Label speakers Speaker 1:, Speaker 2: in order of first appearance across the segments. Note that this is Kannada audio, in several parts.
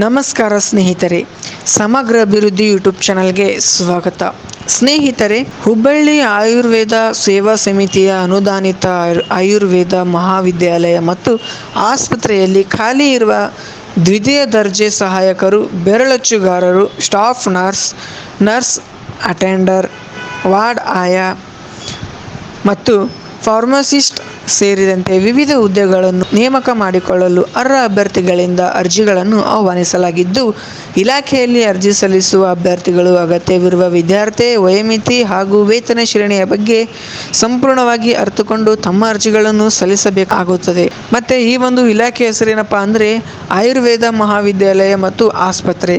Speaker 1: ನಮಸ್ಕಾರ ಸ್ನೇಹಿತರೆ, ಸಮಗ್ರ ಅಭಿವೃದ್ಧಿ ಯೂಟ್ಯೂಬ್ ಚಾನಲ್ಗೆ ಸ್ವಾಗತ. ಸ್ನೇಹಿತರೆ, ಹುಬ್ಬಳ್ಳಿ ಆಯುರ್ವೇದ ಸೇವಾ ಸಮಿತಿಯ ಅನುದಾನಿತ ಆಯುರ್ವೇದ ಮಹಾವಿದ್ಯಾಲಯ ಮತ್ತು ಆಸ್ಪತ್ರೆಯಲ್ಲಿ ಖಾಲಿ ಇರುವ ದ್ವಿತೀಯ ದರ್ಜೆ ಸಹಾಯಕರು, ಬೆರಳಚ್ಚುಗಾರರು, ಸ್ಟಾಫ್ ನರ್ಸ್ ಅಟೆಂಡರ್, ವಾರ್ಡ್ ಆಯಾ ಮತ್ತು ಫಾರ್ಮಸಿಸ್ಟ್ ಸೇರಿದಂತೆ ವಿವಿಧ ಹುದ್ದೆಗಳನ್ನು ನೇಮಕ ಮಾಡಿಕೊಳ್ಳಲು ಅರ್ಹ ಅಭ್ಯರ್ಥಿಗಳಿಂದ ಅರ್ಜಿಗಳನ್ನು ಆಹ್ವಾನಿಸಲಾಗಿದ್ದು, ಇಲಾಖೆಯಲ್ಲಿ ಅರ್ಜಿ ಸಲ್ಲಿಸುವ ಅಭ್ಯರ್ಥಿಗಳು ಅಗತ್ಯವಿರುವ ವಿದ್ಯಾರ್ಥಿ ವಯೋಮಿತಿ ಹಾಗೂ ವೇತನ ಶ್ರೇಣಿಯ ಬಗ್ಗೆ ಸಂಪೂರ್ಣವಾಗಿ ಅರಿತುಕೊಂಡು ತಮ್ಮ ಅರ್ಜಿಗಳನ್ನು ಸಲ್ಲಿಸಬೇಕಾಗುತ್ತದೆ. ಮತ್ತೆ ಈ ಒಂದು ಇಲಾಖೆ ಹೆಸರೇನಪ್ಪಾ ಅಂದರೆ ಆಯುರ್ವೇದ ಮಹಾವಿದ್ಯಾಲಯ ಮತ್ತು ಆಸ್ಪತ್ರೆ.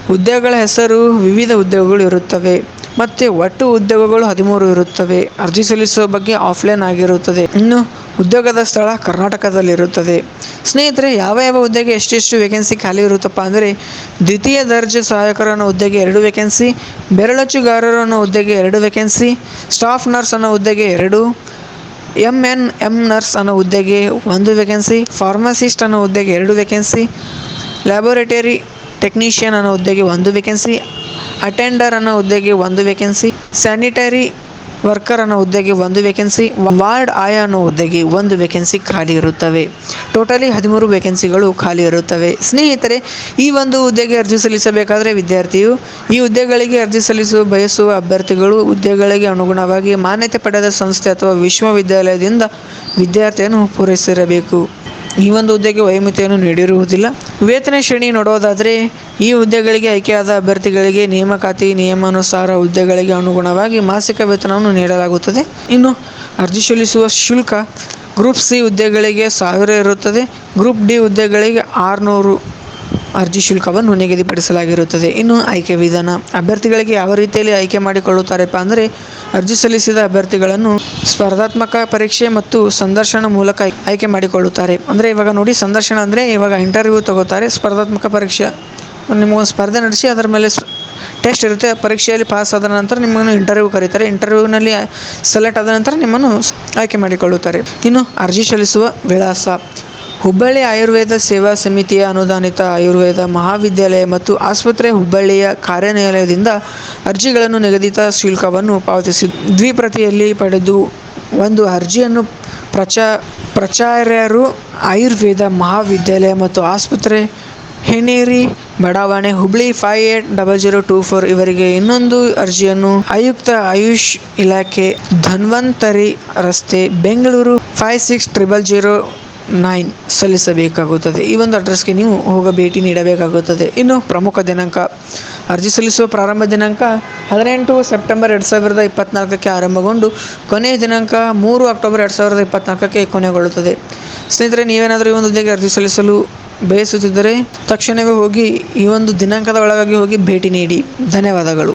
Speaker 1: ಹುದ್ದೆಗಳ ಹೆಸರು ವಿವಿಧ ಹುದ್ದೆಗಳು ಇರುತ್ತವೆ. ಮತ್ತೆ ಒಟ್ಟು ಉದ್ಯೋಗಗಳು 13 ಇರುತ್ತವೆ. ಅರ್ಜಿ ಸಲ್ಲಿಸುವ ಬಗ್ಗೆ ಆಫ್ಲೈನ್ ಆಗಿರುತ್ತದೆ. ಇನ್ನು ಉದ್ಯೋಗದ ಸ್ಥಳ ಕರ್ನಾಟಕದಲ್ಲಿರುತ್ತದೆ. ಸ್ನೇಹಿತರೆ, ಯಾವ ಹುದ್ದೆಗೆ ಎಷ್ಟೆಷ್ಟು ವೇಕೆನ್ಸಿ ಖಾಲಿ ಇರುತ್ತಪ್ಪ ಅಂದರೆ ದ್ವಿತೀಯ ದರ್ಜೆ ಸಹಾಯಕರ ಅನ್ನೋ ಹುದ್ದೆಗೆ 2 ವೇಕೆನ್ಸಿ, ಬೆರಳಚ್ಚುಗಾರರು ಅನ್ನೋ ಹುದ್ದೆಗೆ 2 ವೇಕೆನ್ಸಿ, ಸ್ಟಾಫ್ ನರ್ಸ್ ಅನ್ನೋ ಹುದ್ದೆಗೆ 2, MNM ನರ್ಸ್ ಅನ್ನೋ ಹುದ್ದೆಗೆ 1 ವೇಕೆನ್ಸಿ, ಫಾರ್ಮಸಿಸ್ಟ್ ಅನ್ನೋ ಹುದ್ದೆಗೆ 2 ವೇಕೆನ್ಸಿ, ಲ್ಯಾಬೋರೇಟರಿ ಟೆಕ್ನಿಷಿಯನ್ ಅನ್ನೋ ಹುದ್ದೆಗೆ 1 ವೇಕೆನ್ಸಿ, ಅಟೆಂಡರ್ ಅನ್ನೋ ಹುದ್ದೆಗೆ 1 ವೇಕೆನ್ಸಿ, ಸ್ಯಾನಿಟರಿ ವರ್ಕರ್ ಅನ್ನೋ ಹುದ್ದೆಗೆ 1 ವೇಕೆನ್ಸಿ, ವಾರ್ಡ್ ಆಯಾ ಅನ್ನೋ ಹುದ್ದೆಗೆ 1 ವೇಕೆನ್ಸಿ ಖಾಲಿ ಇರುತ್ತವೆ. ಟೋಟಲಿ 13 ವೇಕೆನ್ಸಿಗಳು ಖಾಲಿ ಇರುತ್ತವೆ. ಸ್ನೇಹಿತರೆ, ಈ ಒಂದು ಹುದ್ದೆಗೆ ಅರ್ಜಿ ಸಲ್ಲಿಸಬೇಕಾದರೆ ವಿದ್ಯಾರ್ಥಿಯು ಈ ಹುದ್ದೆಗಳಿಗೆ ಅರ್ಜಿ ಸಲ್ಲಿಸಲು ಬಯಸುವ ಅಭ್ಯರ್ಥಿಗಳು ಹುದ್ದೆಗಳಿಗೆ ಅನುಗುಣವಾಗಿ ಮಾನ್ಯತೆ ಪಡೆದ ಸಂಸ್ಥೆ ಅಥವಾ ವಿಶ್ವವಿದ್ಯಾಲಯದಿಂದ ವಿದ್ಯಾರ್ಥಿಯನ್ನು ಪೂರೈಸಿರಬೇಕು. ಈ ಒಂದು ಹುದ್ದೆಗೆ ವಯೋಮಿತಿಯನ್ನು ನೀಡಿರುವುದಿಲ್ಲ. ವೇತನ ಶ್ರೇಣಿ ನೋಡೋದಾದರೆ ಈ ಹುದ್ದೆಗಳಿಗೆ ಆಯ್ಕೆಯಾದ ಅಭ್ಯರ್ಥಿಗಳಿಗೆ ನೇಮಕಾತಿ ನಿಯಮಾನುಸಾರ ಹುದ್ದೆಗಳಿಗೆ ಅನುಗುಣವಾಗಿ ಮಾಸಿಕ ವೇತನವನ್ನು ನೀಡಲಾಗುತ್ತದೆ. ಇನ್ನು ಅರ್ಜಿ ಸಲ್ಲಿಸುವ ಶುಲ್ಕ ಗ್ರೂಪ್ ಸಿ ಹುದ್ದೆಗಳಿಗೆ 1000 ಇರುತ್ತದೆ. ಗ್ರೂಪ್ ಡಿ ಹುದ್ದೆಗಳಿಗೆ 600 ಅರ್ಜಿ ಶುಲ್ಕವನ್ನು ನಿಗದಿಪಡಿಸಲಾಗಿರುತ್ತದೆ. ಇನ್ನು ಆಯ್ಕೆ ವಿಧಾನ, ಅಭ್ಯರ್ಥಿಗಳಿಗೆ ಯಾವ ರೀತಿಯಲ್ಲಿ ಆಯ್ಕೆ ಮಾಡಿಕೊಳ್ಳುತ್ತಾರಪ್ಪ ಅಂದರೆ ಅರ್ಜಿ ಸಲ್ಲಿಸಿದ ಅಭ್ಯರ್ಥಿಗಳನ್ನು ಸ್ಪರ್ಧಾತ್ಮಕ ಪರೀಕ್ಷೆ ಮತ್ತು ಸಂದರ್ಶನ ಮೂಲಕ ಆಯ್ಕೆ ಮಾಡಿಕೊಳ್ಳುತ್ತಾರೆ. ಅಂದರೆ ಇವಾಗ ನೋಡಿ, ಸಂದರ್ಶನ ಅಂದರೆ ಇವಾಗ ಇಂಟರ್ವ್ಯೂ ತಗೋತಾರೆ. ಸ್ಪರ್ಧಾತ್ಮಕ ಪರೀಕ್ಷೆ ನಿಮಗೊಂದು ಸ್ಪರ್ಧೆ ನಡೆಸಿ ಅದರ ಮೇಲೆ ಟೆಸ್ಟ್ ಇರುತ್ತೆ. ಪರೀಕ್ಷೆಯಲ್ಲಿ ಪಾಸ್ ಆದ ನಂತರ ನಿಮ್ಮನ್ನು ಇಂಟರ್ವ್ಯೂ ಕರೀತಾರೆ. ಇಂಟರ್ವ್ಯೂನಲ್ಲಿ ಸೆಲೆಕ್ಟ್ ಆದ ನಂತರ ನಿಮ್ಮನ್ನು ಆಯ್ಕೆ ಮಾಡಿಕೊಳ್ಳುತ್ತಾರೆ. ಇನ್ನು ಅರ್ಜಿ ಸಲ್ಲಿಸುವ ವಿಳಾಸ, ಹುಬ್ಬಳ್ಳಿ ಆಯುರ್ವೇದ ಸೇವಾ ಸಮಿತಿಯ ಅನುದಾನಿತ ಆಯುರ್ವೇದ ಮಹಾವಿದ್ಯಾಲಯ ಮತ್ತು ಆಸ್ಪತ್ರೆ, ಹುಬ್ಬಳ್ಳಿಯ ಕಾರ್ಯಾಲಯದಿಂದ ಅರ್ಜಿಗಳನ್ನು ನಿಗದಿತ ಶುಲ್ಕವನ್ನು ಪಾವತಿಸಿ ದ್ವಿಪ್ರತಿಯಲ್ಲಿ ಪಡೆದು ಒಂದು ಅರ್ಜಿಯನ್ನು ಪ್ರಾಚಾರ್ಯರು, ಆಯುರ್ವೇದ ಮಹಾವಿದ್ಯಾಲಯ ಮತ್ತು ಆಸ್ಪತ್ರೆ, ಹೆಣ್ಣೇರಿ ಬಡಾವಣೆ, ಹುಬ್ಬಳ್ಳಿ 580024 ಇವರಿಗೆ ಇನ್ನೊಂದು ಅರ್ಜಿಯನ್ನು ಆಯುಕ್ತ ಆಯುಷ್ ಇಲಾಖೆ, ಧನ್ವಂತರಿ ರಸ್ತೆ, ಬೆಂಗಳೂರು 560009 ಸಲ್ಲಿಸಬೇಕಾಗುತ್ತದೆ. ಈ ಒಂದು ಅಡ್ರೆಸ್ಗೆ ನೀವು ಭೇಟಿ ನೀಡಬೇಕಾಗುತ್ತದೆ. ಇನ್ನು ಪ್ರಮುಖ ದಿನಾಂಕ, ಅರ್ಜಿ ಸಲ್ಲಿಸುವ ಪ್ರಾರಂಭ ದಿನಾಂಕ 18 ಸೆಪ್ಟೆಂಬರ್ 2024ಕ್ಕೆ ಆರಂಭಗೊಂಡು ಕೊನೆಯ ದಿನಾಂಕ 3 ಅಕ್ಟೋಬರ್ 2024ಕ್ಕೆ ಕೊನೆಗೊಳ್ಳುತ್ತದೆ. ಸ್ನೇಹಿತರೆ, ನೀವೇನಾದರೂ ಈ ಒಂದು ಹುದ್ದೆಗೆ ಅರ್ಜಿ ಸಲ್ಲಿಸಲು ಬಯಸುತ್ತಿದ್ದರೆ ತಕ್ಷಣವೇ ಹೋಗಿ ಈ ಒಂದು ದಿನಾಂಕದ ಒಳಗಾಗಿ ಹೋಗಿ ಭೇಟಿ ನೀಡಿ. ಧನ್ಯವಾದಗಳು.